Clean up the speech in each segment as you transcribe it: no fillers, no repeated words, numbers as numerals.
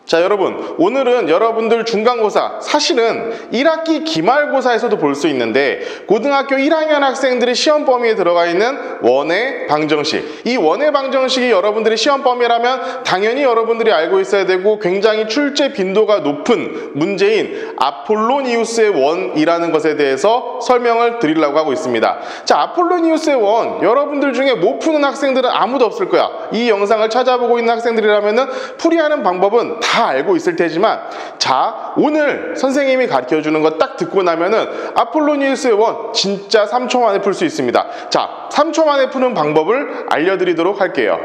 자, 여러분, 오늘은 여러분들 중간고사, 사실은 1학기 기말고사에서도 볼 수 있는데 고등학교 1학년 학생들의 시험 범위에 들어가 있는 원의 방정식, 이 원의 방정식이 여러분들의 시험 범위라면 당연히 여러분들이 알고 있어야 되고 굉장히 출제 빈도가 높은 문제인 아폴로니우스의 원이라는 것에 대해서 설명을 드리려고 하고 있습니다. 자, 아폴로니우스의 원, 여러분들 중에 못 푸는 학생들은 아무도 없을 거야. 이 영상을 찾아보고 있는 학생들이라면은 풀이하는 방법은 다 알고 있을 테지만, 자, 오늘 선생님이 가르쳐주는 거 딱 듣고 나면은 아폴로니우스의 원 진짜 3초 만에 풀 수 있습니다. 자, 3초 만에 푸는 방법을 알려드리도록 할게요.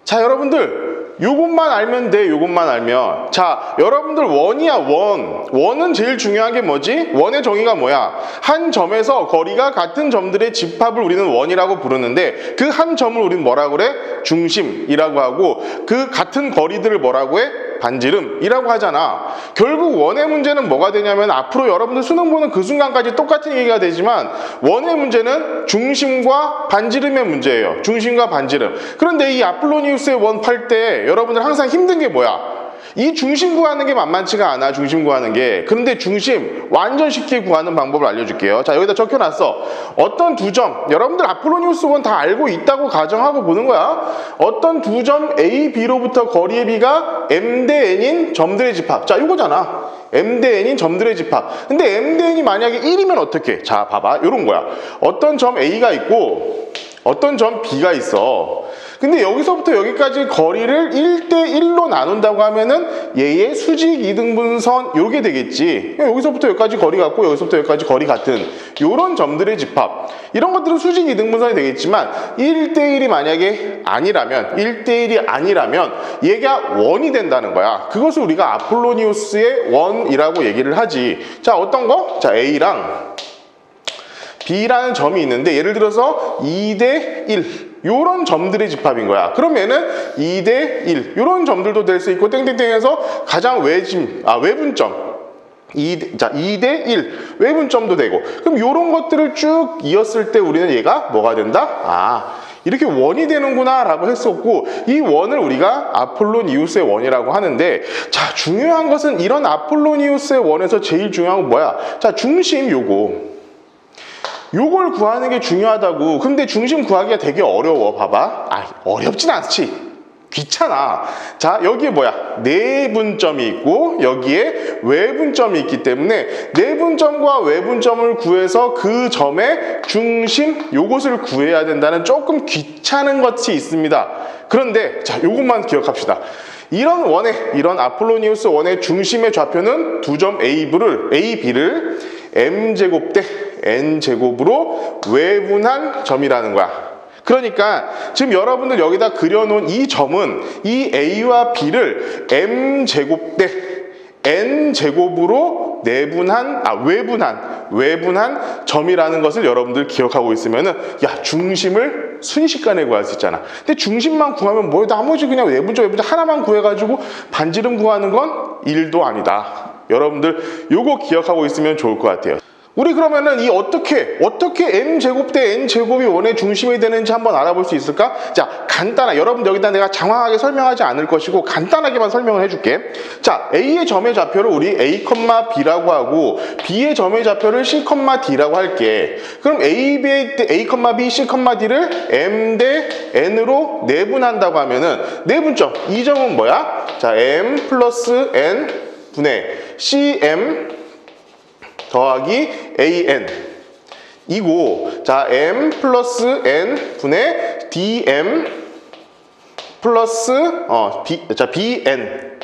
자, 여러분들 요것만 알면 돼. 요것만 알면. 자, 여러분들 원이야, 원은 제일 중요한 게 뭐지? 원의 정의가 뭐야? 한 점에서 거리가 같은 점들의 집합을 우리는 원이라고 부르는데, 그 한 점을 우리는 뭐라고 그래? 중심이라고 하고, 그 같은 거리들을 뭐라고 해? 반지름이라고 하잖아. 결국 원의 문제는 뭐가 되냐면, 앞으로 여러분들 수능 보는 그 순간까지 똑같은 얘기가 되지만, 원의 문제는 중심과 반지름의 문제예요. 중심과 반지름. 그런데 이 아폴로니우스의 원 팔 때 여러분들 항상 힘든 게 뭐야? 이 중심 구하는 게 만만치가 않아. 중심 구하는 게. 그런데 중심 완전 쉽게 구하는 방법을 알려줄게요. 자, 여기다 적혀놨어. 어떤 두 점, 여러분들 아폴로니우스 원 다 알고 있다고 가정하고 보는 거야. 어떤 두 점 A, B로부터 거리의 B가 M 대 N인 점들의 집합. 자, 이거잖아. M 대 N인 점들의 집합. 근데 M 대 N이 만약에 1이면 어떻게? 자, 봐봐. 이런 거야. 어떤 점 A가 있고 어떤 점 B가 있어. 근데 여기서부터 여기까지 거리를 1대1로 나눈다고 하면은 얘의 수직 이등분선 요게 되겠지. 여기서부터 여기까지 거리 같고 여기서부터 여기까지 거리 같은 요런 점들의 집합. 이런 것들은 수직 이등분선이 되겠지만 1대1이 만약에 아니라면 1대1이 아니라면 얘가 원이 된다는 거야. 그것을 우리가 아폴로니우스의 원이라고 얘기를 하지. 자, 어떤 거? 자, A랑 B라는 점이 있는데 예를 들어서 2대 1 요런 점들의 집합인 거야. 그러면은 2대 1 요런 점들도 될 수 있고 땡땡땡해서 가장 외분점 2대 1 외분점도 되고, 그럼 요런 것들을 쭉 이었을 때 우리는 얘가 뭐가 된다? 아, 이렇게 원이 되는구나 라고 했었고, 이 원을 우리가 아폴로니우스의 원이라고 하는데, 자, 중요한 것은 이런 아폴로니우스의 원에서 제일 중요한 건 뭐야? 자, 중심 요걸 구하는 게 중요하다고. 근데 중심 구하기가 되게 어려워. 봐봐. 어렵진 않지. 귀찮아. 자, 여기에 뭐야? 내분점이 있고 여기에 외분점이 있기 때문에 내분점과 외분점을 구해서 그 점의 중심 요것을 구해야 된다는 조금 귀찮은 것이 있습니다. 그런데 자, 요것만 기억합시다. 이런 아폴로니우스 원의 중심의 좌표는 두 점 A, B를 M제곱 대 N제곱으로 외분한 점이라는 거야. 그러니까 지금 여러분들 여기다 그려놓은 이 점은 이 A와 B를 M제곱 대 N제곱으로 외분한 점이라는 것을 여러분들 기억하고 있으면은, 야, 중심을 순식간에 구할 수 있잖아. 근데 중심만 구하면 뭐야? 나머지 그냥 외분점 하나만 구해가지고 반지름 구하는 건 일도 아니다. 여러분들 요거 기억하고 있으면 좋을 것 같아요. 우리 그러면은 이 어떻게 M제곱 대 N제곱이 원의 중심이 되는지 한번 알아볼 수 있을까? 자, 여러분들 여기다 내가 장황하게 설명하지 않을 것이고 간단하게만 설명을 해줄게. 자, A의 점의 좌표를 우리 A, B라고 하고 B의 점의 좌표를 C, D라고 할게. 그럼 A, B, C, D를 M 대 N으로 내분한다고 하면은 내분점, 이 점은 뭐야? 자, M 플러스 N 분의 CM 더하기 AN 이고, 자, M 플러스 N 분의 DM 플러스 BN.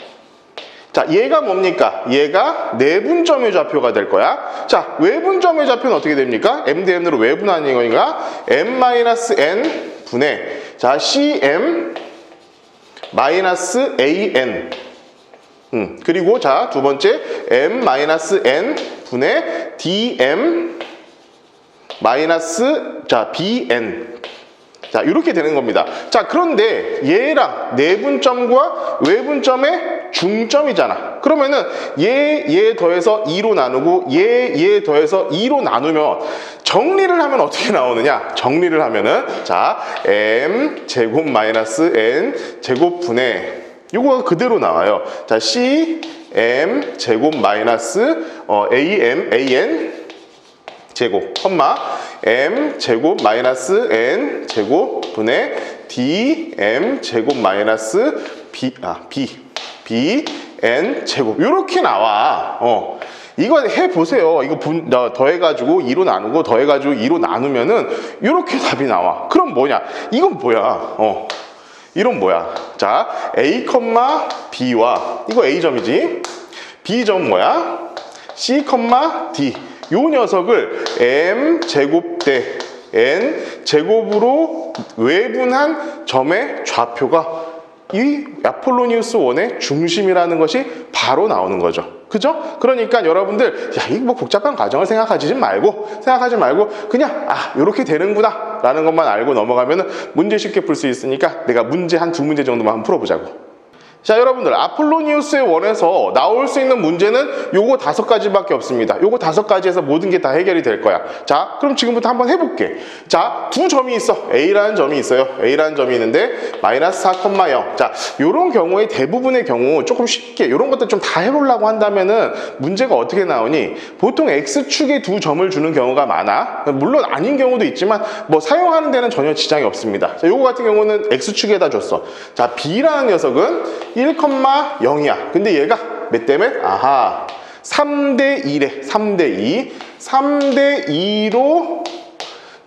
자, 얘가 뭡니까? 얘가 내분점의 좌표가 될 거야. 자, 외분점의 좌표는 어떻게 됩니까? M 대 N으로 외분하는 거니까 M-N 분의, 자, CM 마이너스 AN. 그리고 자, 두 번째 M-N 분의 DM 마이너스, 자, BN. 자, 이렇게 되는 겁니다. 자, 그런데 얘랑 내분점과 외분점의 중점이잖아. 그러면은 얘 더해서 2로 나누고 얘 더해서 2로 나누면 정리를 하면 어떻게 나오느냐? 정리를 하면은 자, M 제곱 마이너스 N 제곱 분의 요거가 그대로 나와요. 자, cm 제곱 마이너스 an 제곱 컴마 m 제곱 마이너스 n 제곱 분의 dm 제곱 마이너스 bn 제곱 요렇게 나와. 이거 해보세요. 이거 더해가지고 2로 나누고 더해가지고 2로 나누면은 요렇게 답이 나와. 그럼 뭐냐? 이건 뭐야? 이런 뭐야? 자, a, b와 이거 a점이지. b점 뭐야? c, d 요 녀석을 m 제곱 대 n 제곱으로 외분한 점의 좌표가 이 아폴로니우스 원의 중심이라는 것이 바로 나오는 거죠. 그죠? 그러니까 여러분들 이거 뭐 복잡한 과정을 생각하지 말고 그냥 요렇게 되는구나 라는 것만 알고 넘어가면 문제 쉽게 풀 수 있으니까 내가 문제 한 2문제 정도만 한번 풀어보자고. 자, 여러분들 아폴로니우스의 원에서 나올 수 있는 문제는 요거 5가지밖에 없습니다. 요거 5가지에서 모든 게 다 해결이 될 거야. 자, 그럼 지금부터 한번 해볼게. 자, 두 점이 있어. A라는 점이 있어요. A라는 점이 있는데 마이너스 4,0. 자, 요런 경우에 대부분의 경우 조금 쉽게 요런 것들 좀 다 해보려고 한다면은 문제가 어떻게 나오니? 보통 X축에 두 점을 주는 경우가 많아. 물론 아닌 경우도 있지만 뭐 사용하는 데는 전혀 지장이 없습니다. 자, 요거 같은 경우는 X축에다 줬어. 자, B라는 녀석은 1,0이야. 근데 얘가 몇 대 몇? 3대 2래. 3대 2. 3대 2로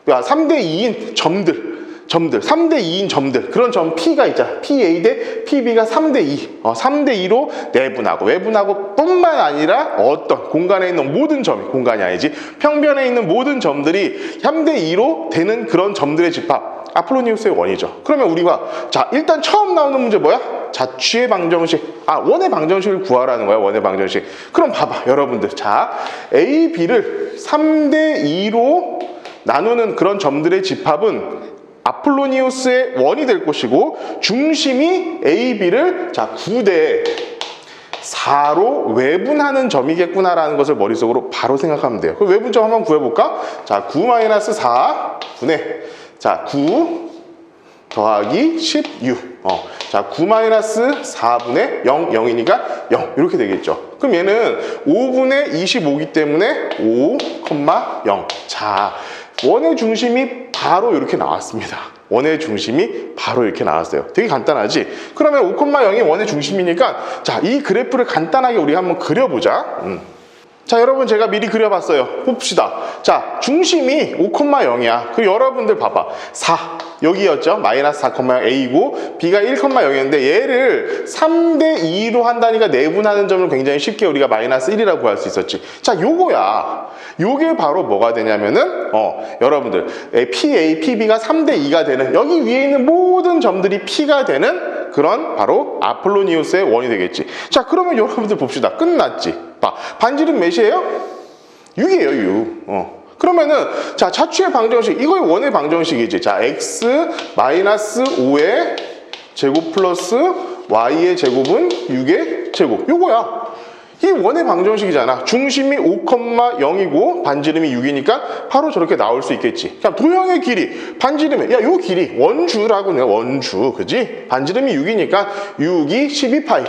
3대 2인 점들. 3대 2인 점들. 그런 점 P가 있잖아. PA 대 PB가 3대 2. 3대 2로 내분하고 외분하고 뿐만 아니라 어떤 공간에 있는 모든 점이, 공간이 아니지, 평변에 있는 모든 점들이 3대 2로 되는 그런 점들의 집합. 아폴로니우스의 원이죠. 그러면 우리가 자, 일단 처음 나오는 문제 뭐야? 자취의 방정식. 원의 방정식을 구하라는 거야. 원의 방정식. 그럼 봐봐, 여러분들. 자, A, B를 3대 2로 나누는 그런 점들의 집합은 아폴로니우스의 원이 될 것이고, 중심이 A, B를 자 9대 4로 외분하는 점이겠구나라는 것을 머릿속으로 바로 생각하면 돼요. 그럼 외분점 한번 구해볼까? 자, 9-4 분의 자, 9 더하기 16. 자, 9-4분의 0, 0이니까 0. 이렇게 되겠죠. 그럼 얘는 5분의 25이기 때문에 5,0. 자, 원의 중심이 바로 이렇게 나왔습니다. 원의 중심이 바로 이렇게 나왔어요. 되게 간단하지? 그러면 5,0이 원의 중심이니까 자, 이 그래프를 간단하게 우리 한번 그려보자. 자, 여러분 제가 미리 그려봤어요. 봅시다. 자, 중심이 5,0이야. 그리고 여러분들 봐봐. 4. 여기였죠? 마이너스 4,0 A고 B가 1,0였는데 얘를 3대 2로 한다니까 내분하는 점을 굉장히 쉽게 우리가 마이너스 1이라고 구할 수 있었지. 자, 요거야. 요게 바로 뭐가 되냐면은 여러분들 PA, PB가 3대 2가 되는, 여기 위에 있는 모든 점들이 P가 되는 그런 바로 아폴로니우스의 원이 되겠지. 자, 그러면 여러분들 봅시다. 끝났지? 봐. 반지름 몇이에요? 6이에요, 6. 그러면은 자, 자취의 방정식, 이거 원의 방정식이지. 자, x 마이너스 5의 제곱 플러스 y의 제곱은 6의 제곱. 요거야. 이 원의 방정식이잖아. 중심이 5,0이고 반지름이 6이니까 바로 저렇게 나올 수 있겠지. 그럼 도형의 길이, 반지름의 요 길이 원주라고 해요. 원주. 그지? 반지름이 6이니까 6이 12파이.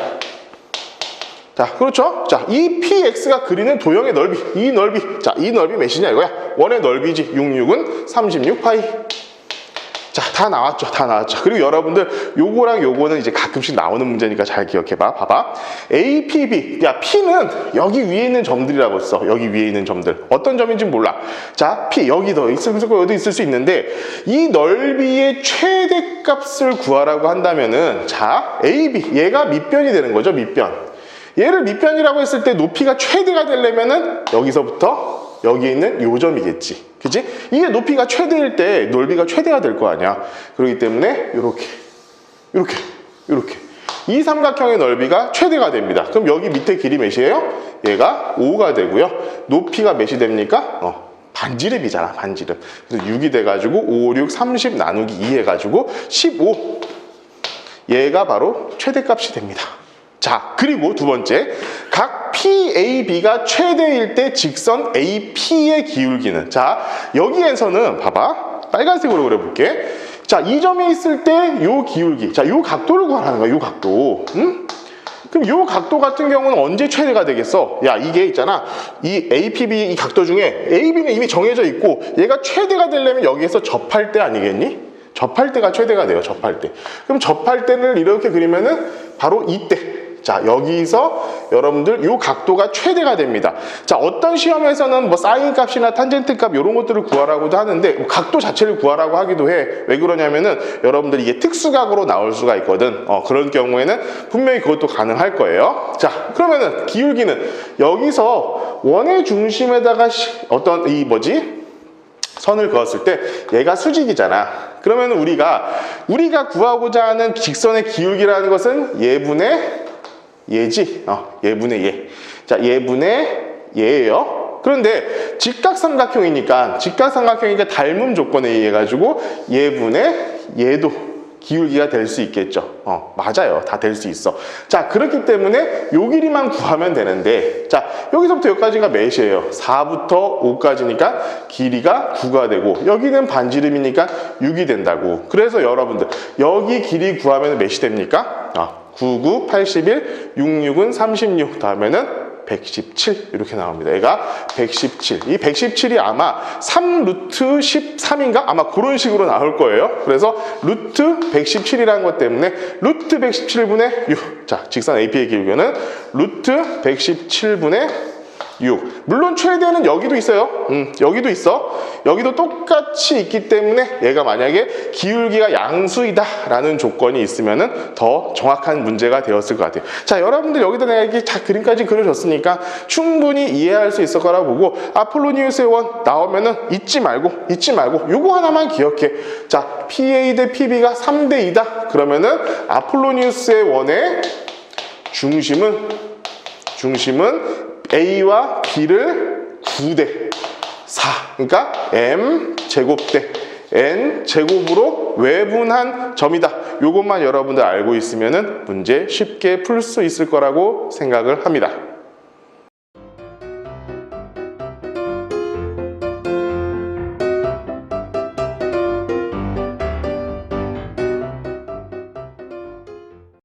자, 그렇죠? 자, 이 PX가 그리는 도형의 넓이, 이 넓이. 자, 이 넓이 몇이냐 이거야? 원의 넓이지. 6,6은 36파이. 자, 다 나왔죠. 다 나왔죠. 그리고 여러분들 요거랑 요거는 이제 가끔씩 나오는 문제니까 잘 기억해봐. 봐봐. A, P, B. 야, P는 여기 위에 있는 점들이라고 써. 여기 위에 있는 점들. 어떤 점인지 몰라. 자, P 여기 더 있을 거고 여기도 있을 수 있는데 이 넓이의 최대값을 구하라고 한다면은 자, A, B. 얘가 밑변이 되는 거죠. 밑변. 얘를 밑변이라고 했을 때 높이가 최대가 되려면은 여기서부터 여기 있는 요 점이겠지. 그치? 이게 높이가 최대일 때 넓이가 최대가 될 거 아니야. 그렇기 때문에 요렇게 이 삼각형의 넓이가 최대가 됩니다. 그럼 여기 밑에 길이 몇이에요? 얘가 5가 되고요. 높이가 몇이 됩니까? 반지름이잖아, 반지름. 그래서 6이 돼가지고 5, 6, 30 나누기 2 해가지고 15. 얘가 바로 최대값이 됩니다. 자, 그리고 두 번째, 각 PAB가 최대일 때 직선 AP의 기울기는, 자, 여기에서는 봐봐, 빨간색으로 그려볼게. 자, 이 점에 있을 때 요 기울기, 자, 요 각도를 구하라는 거야, 요 각도. 그럼 요 각도 같은 경우는 언제 최대가 되겠어? 야, 이게 있잖아. 이 APB 이 각도 중에 AB는 이미 정해져 있고 얘가 최대가 되려면 여기에서 접할 때 아니겠니? 접할 때가 최대가 돼요, 접할 때. 그럼 접할 때를 이렇게 그리면은 바로 이때. 자, 여기서 여러분들 요 각도가 최대가 됩니다. 자, 어떤 시험에서는 뭐 사인 값이나 탄젠트 값 이런 것들을 구하라고도 하는데 각도 자체를 구하라고 하기도 해. 왜 그러냐면은 여러분들 이게 특수각으로 나올 수가 있거든. 그런 경우에는 분명히 그것도 가능할 거예요. 자, 그러면은 기울기는 여기서 원의 중심에다가 어떤 선을 그었을 때 얘가 수직이잖아. 그러면 우리가 구하고자 하는 직선의 기울기라는 것은 예분의 얘지. 예분의 얘. 자, 예분의 얘예요. 그런데 직각삼각형이니까 닮음 조건에 의해 가지고 예분의 얘도 기울기가 될 수 있겠죠. 맞아요. 다 될 수 있어. 자, 그렇기 때문에 요 길이만 구하면 되는데, 자, 여기서부터 여기까지가 몇이에요? 4부터 5까지니까 길이가 9가 되고, 여기는 반지름이니까 6이 된다고. 그래서 여러분들, 여기 길이 구하면 몇이 됩니까? 9, 9, 81, 6, 6은 36, 다음에는 117 이렇게 나옵니다. 얘가 117. 이 117이 아마 3루트 13인가? 아마 그런 식으로 나올 거예요. 그래서 루트 117이라는 것 때문에 루트 117분의 6. 자, 직선 AP의 기울기는 루트 117분의 6. 물론 최대는 여기도 있어요. 여기도 있어. 여기도 똑같이 있기 때문에 얘가 만약에 기울기가 양수이다 라는 조건이 있으면은 더 정확한 문제가 되었을 것 같아요. 자, 여러분들 여기다 내가 이렇게 그림까지 그려줬으니까 충분히 이해할 수 있을 거라 보고 아폴로니우스의 원 나오면은 잊지 말고 요거 하나만 기억해. 자, PA 대 PB가 3대 2다. 그러면은 아폴로니우스의 원의 중심은 A와 B를 9대 4. 그러니까 M 제곱대 N 제곱으로 외분한 점이다. 요것만 여러분들 알고 있으면은 문제 쉽게 풀 수 있을 거라고 생각을 합니다.